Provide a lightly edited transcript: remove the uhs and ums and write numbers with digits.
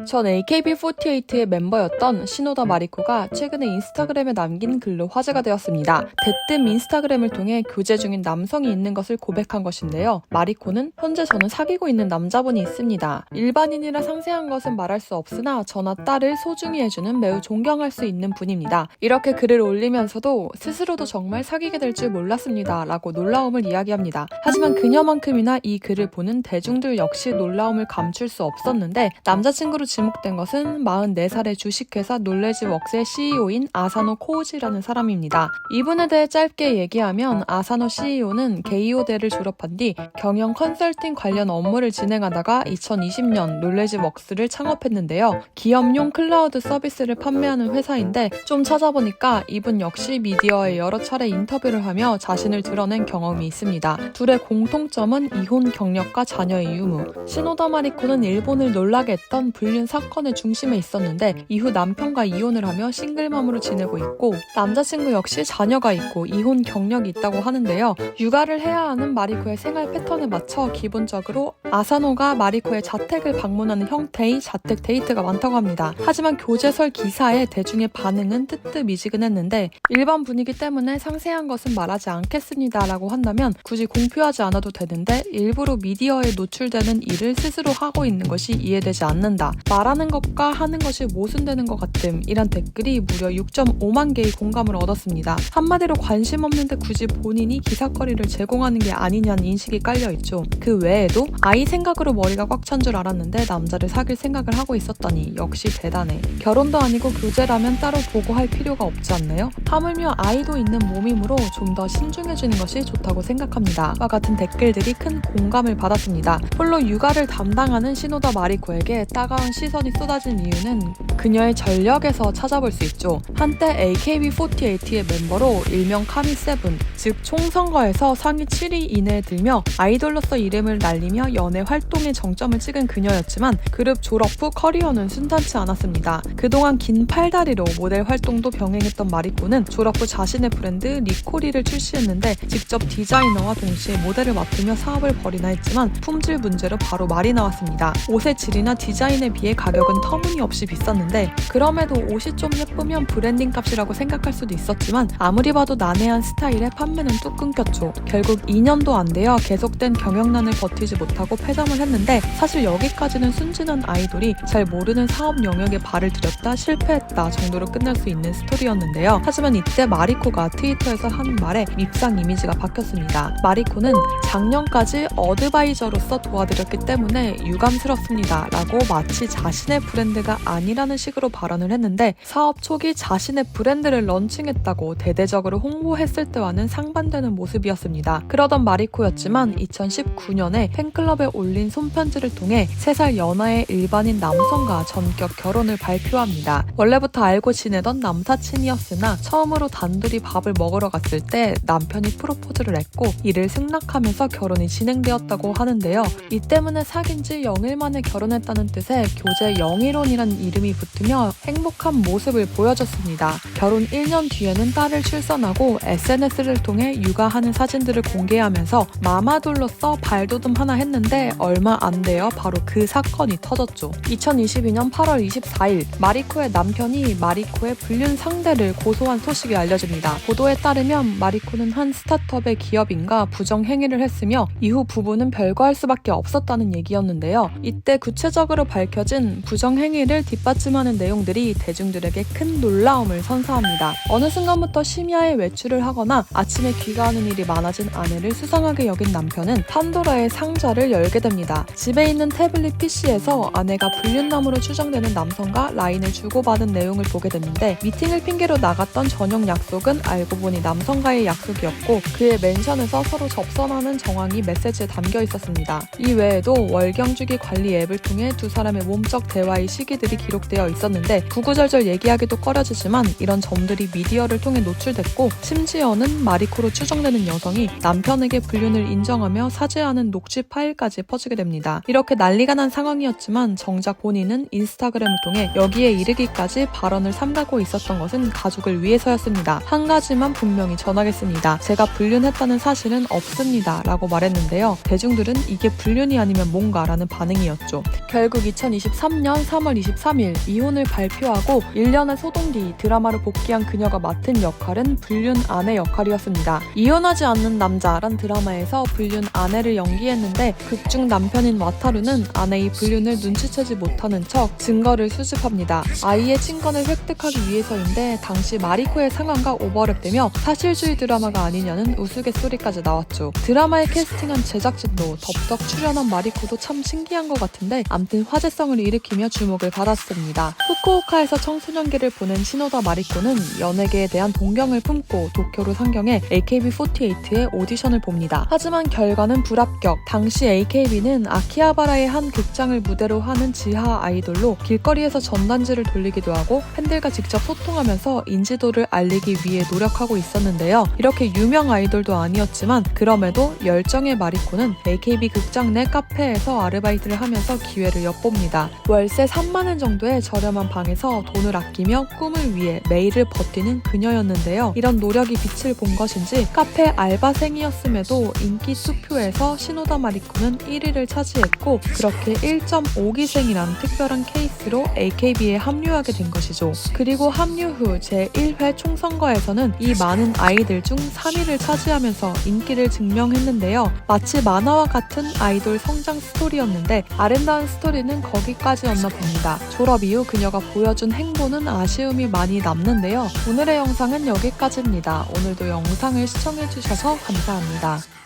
전 AKB48의 멤버였던 시노다 마리코가 최근에 인스타그램에 남긴 글로 화제가 되었습니다. 대뜸 인스타그램을 통해 교제 중인 남성이 있는 것을 고백한 것인데요. 마리코는 현재 저는 사귀고 있는 남자분이 있습니다. 일반인이라 상세한 것은 말할 수 없으나 저나 딸을 소중히 해주는 매우 존경할 수 있는 분입니다. 이렇게 글을 올리면서도 스스로도 정말 사귀게 될 줄 몰랐습니다. 라고 놀라움을 이야기합니다. 하지만 그녀만큼이나 이 글을 보는 대중들 역시 놀라움을 감출 수 없었는데 남자친구로 지목된 것은 44살의 주식회사 놀래지웍스의 CEO인 아사노 코우지라는 사람입니다. 이분에 대해 짧게 얘기하면 아사노 CEO는 게이오대를 졸업한 뒤 경영 컨설팅 관련 업무를 진행하다가 2020년 놀래지웍스를 창업했는데요. 기업용 클라우드 서비스를 판매하는 회사인데 좀 찾아보니까 이분 역시 미디어에 여러 차례 인터뷰를 하며 자신을 드러낸 경험이 있습니다. 둘의 공통점은 이혼 경력과 자녀의 유무. 시노다 마리코는 일본을 놀라게 했던 불륜 사건의 중심에 있었는데 이후 남편과 이혼을 하며 싱글맘으로 지내고 있고 남자친구 역시 자녀가 있고 이혼 경력이 있다고 하는데요. 육아를 해야 하는 마리코의 생활 패턴에 맞춰 기본적으로 아사노가 마리코의 자택을 방문하는 형태의 자택 데이트가 많다고 합니다. 하지만 교제설 기사에 대중의 반응은 뜨뜻미지근했는데 일반 분위기 때문에 상세한 것은 말하지 않겠습니다 라고 한다면 굳이 공표하지 않아도 되는데 일부러 미디어에 노출되는 일을 스스로 하고 있는 것이 이해되지 않는다. 말하는 것과 하는 것이 모순되는 것 같음. 이란 댓글이 무려 6.5만 개의 공감을 얻었습니다. 한마디로 관심 없는데 굳이 본인이 기사거리를 제공하는 게 아니냐는 인식이 깔려있죠. 그 외에도 아이 생각으로 머리가 꽉 찬 줄 알았는데 남자를 사귈 생각을 하고 있었다니 역시 대단해. 결혼도 아니고 교제라면 따로 보고할 필요가 없지 않나요? 하물며 아이도 있는 몸이므로 좀 더 신중해지는 것이 좋다고 생각합니다. 와 같은 댓글들이 큰 공감을 받았습니다. 홀로 육아를 담당하는 시노다 마리코에게 따가운 시선이 쏟아진 이유는 그녀의 전력에서 찾아볼 수 있죠. 한때 AKB48의 멤버로 일명 카미7, 즉 총선거에서 상위 7위 이내에 들며 아이돌로서 이름을 날리며 연애 활동의 정점을 찍은 그녀였지만 그룹 졸업 후 커리어는 순탄치 않았습니다. 그동안 긴 팔다리로 모델 활동도 병행했던 마리코는 졸업 후 자신의 브랜드 리코리를 출시했는데 직접 디자이너와 동시에 모델을 맡으며 사업을 벌이나 했지만 품질 문제로 바로 말이 나왔습니다. 옷의 질이나 디자인에 비해 가격은 터무니없이 비쌌는데 그럼에도 옷이 좀 예쁘면 브랜딩 값이라고 생각할 수도 있었지만 아무리 봐도 난해한 스타일에 판매는 뚝 끊겼죠. 결국 2년도 안 되어 계속된 경영난을 버티지 못하고 폐점을 했는데 사실 여기까지는 순진한 아이돌이 잘 모르는 사업 영역에 발을 들였다 실패했다 정도로 끝날 수 있는 스토리였는데요. 하지만 이때 마리코가 트위터에서 한 말에 밉상 이미지가 바뀌었습니다. 마리코는 작년까지 어드바이저로서 도와드렸기 때문에 유감스럽습니다 라고 마치 자신의 브랜드가 아니라는 식으로 발언을 했는데 사업 초기 자신의 브랜드를 런칭했다고 대대적으로 홍보했을 때와는 상반되는 모습이었습니다. 그러던 마리코였지만 2019년에 팬클럽에 올린 손편지를 통해 3살 연하의 일반인 남성과 전격 결혼을 발표합니다. 원래부터 알고 지내던 남사친이었으나 처음으로 단둘이 밥을 먹으러 갔을 때 남편이 프로포즈를 했고 이를 승낙하면서 결혼이 진행되었다고 하는데요. 이 때문에 사귄 지 0일 만에 결혼했다는 뜻의 교제 영일혼이라는 이름이 붙으며 행복한 모습을 보여줬습니다. 결혼 1년 뒤에는 딸을 출산하고 SNS를 통해 육아하는 사진들을 공개하면서 마마돌로서 발돋움 하나 했는데 얼마 안 되어 바로 그 사건이 터졌죠. 2022년 8월 24일 마리코의 남편이 마리코의 불륜 상대를 고소한 소식이 알려집니다. 보도에 따르면 마리코는 한 스타트업의 기업인과 부정행위를 했으며 이후 부부는 별거할 수밖에 없었다는 얘기였는데요. 이때 구체적으로 밝혀진 부정행위를 뒷받침하는 내용들이 대중들에게 큰 놀라움을 선사합니다. 어느 순간부터 심야에 외출을 하거나 아침에 귀가하는 일이 많아진 아내를 수상하게 여긴 남편은 판도라의 상자를 열게 됩니다. 집에 있는 태블릿 PC에서 아내가 불륜남으로 추정되는 남성과 라인을 주고받은 내용을 보게 됐는데 미팅을 핑계로 나갔던 저녁 약속은 알고 보니 남성과의 약속이었고 그의 멘션에서 서로 접선하는 정황이 메시지에 담겨 있었습니다. 이 외에도 월경주기 관리 앱을 통해 두 사람의 몸적 대화의 시기들이 기록되어 있었는데 구구절절 얘기하기도 꺼려지지만 이런 관한 점들이 미디어를 통해 노출됐고 심지어는 마리코로 추정되는 여성이 남편에게 불륜을 인정하며 사죄하는 녹취 파일까지 퍼지게 됩니다. 이렇게 난리가 난 상황이었지만 정작 본인은 인스타그램을 통해 여기에 이르기까지 발언을 삼가고 있었던 것은 가족을 위해서였습니다. 한 가지만 분명히 전하겠습니다. 제가 불륜했다는 사실은 없습니다. 라고 말했는데요. 대중들은 이게 불륜이 아니면 뭔가 라는 반응이었죠. 결국 2023년 3월 23일 이혼을 발표하고 1년의 소동 뒤 드라마로 복귀한 그녀가 맡은 역할은 불륜 아내 역할이었습니다. 이혼하지 않는 남자란 드라마에서 불륜 아내를 연기했는데 극중 남편인 와타루는 아내의 불륜을 눈치채지 못하는 척 증거를 수집합니다. 아이의 친권을 획득하기 위해서인데 당시 마리코의 상황과 오버랩되며 사실주의 드라마가 아니냐는 우스갯소리까지 나왔죠. 드라마에 캐스팅한 제작진도 덥석 출연한 마리코도 참 신기한 것 같은데 암튼 화제성을 일으키며 주목을 받았습니다. 후쿠오카에서 청소년기를 보낸 시노다 마리코는 연예계에 대한 동경을 품고 도쿄로 상경해 AKB48의 오디션을 봅니다. 하지만 결과는 불합격. 당시 AKB는 아키하바라의 한 극장을 무대로 하는 지하 아이돌로 길거리에서 전단지를 돌리기도 하고 팬들과 직접 소통하면서 인지도를 알리기 위해 노력하고 있었는데요. 이렇게 유명 아이돌도 아니었지만 그럼에도 열정의 마리코는 AKB 극장 내 카페에서 아르바이트를 하면서 기회를 엿봅니다. 월세 3만 원 정도의 저렴한 방에서 돈을 아끼며 꿈을 위해 매일을 버티는 그녀였는데요. 이런 노력이 빛을 본 것인지 카페 알바생이었음에도 인기 투표에서 시노다 마리코는 1위를 차지했고 그렇게 1.5기생이란 특별한 케이스로 AKB에 합류하게 된 것이죠. 그리고 합류 후 제1회 총선거에서는 이 많은 아이들 중 3위를 차지하면서 인기를 증명했는데요. 마치 만화와 같은 아이돌 성장 스토리였는데 아름다운 스토리는 거기까지였나 봅니다. 졸업 이후 그녀가 보여준 행보는 아쉬움이 많이 남는데요. 오늘의 영상은 여기까지입니다. 오늘도 영상을 시청해주셔서 감사합니다.